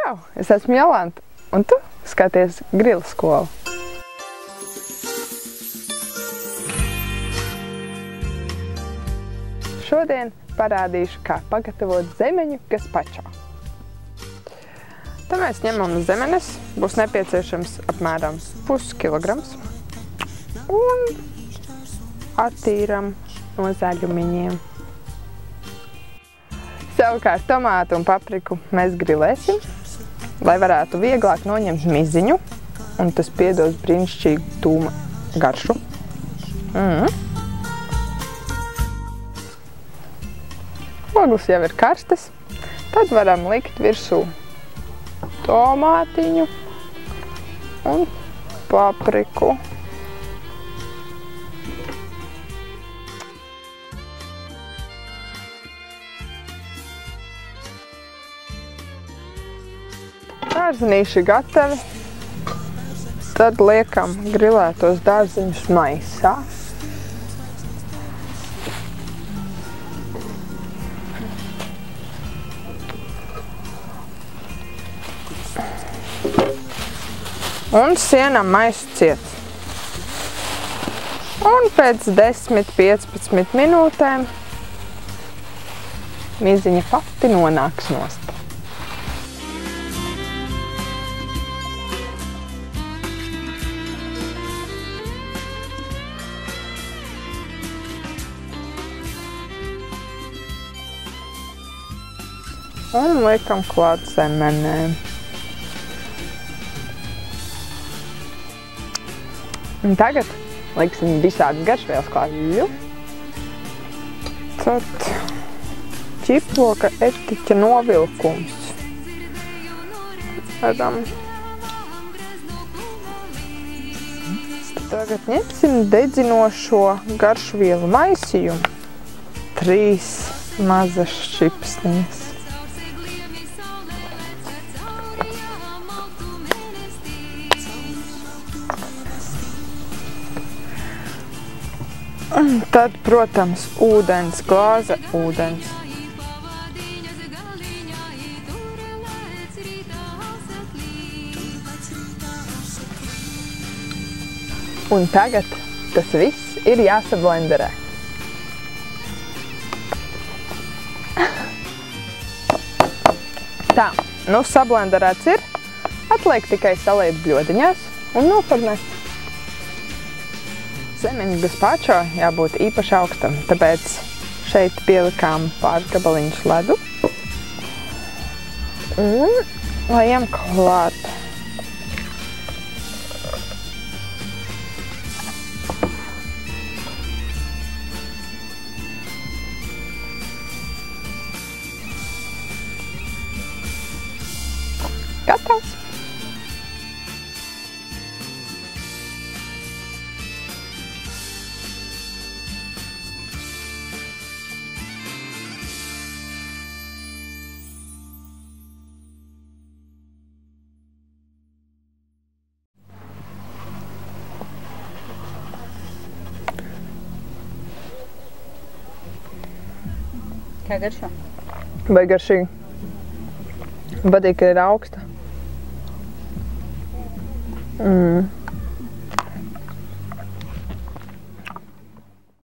Čau! Es esmu Jolanta, un tu skaties Grila skolu. Šodien parādīšu, kā pagatavot zemeņu gazpačo. Tad mēs ņemam zemenes, būs nepieciešams apmēram puskilograms, un attīram no zaļumiņiem. Savukārt tomātu un papriku mēs grilēsim, lai varētu vieglāk noņemt miziņu, un tas piedos brīnišķīgu tūma garšu. Ogles jau ir karstas, tad varam likt virsū tomātiņu un papriku. Dārzenīši gatavi, tad liekam grilētos dārzeņus maisā. Un sienam maisu ciet. Un pēc 10–15 minūtēm miziņa pati nonāks nost. Un liekam klāt zemenēm. Un tagad liksim visādas garšvielas klāt. Tad ķiploka etiķa novilkums. Tagad ņemsim dedzinošo garšvielu maisījumu. 3 mazas šķipsniņas. Un tad, protams, ūdens, glāze ūdens. Un tagad tas viss ir jāsablenderē. Tā, nu sablenderēts ir, atliek tikai saliet bļodiņās un noformēt. Zemeņu gazpačo jābūt īpaši augstam, tāpēc šeit pielikām pāris gabaliņus ledu. Un lejam klāt. Gatavs! Kā garšo? Vai garšīgi. Patīk, ka ir augsta.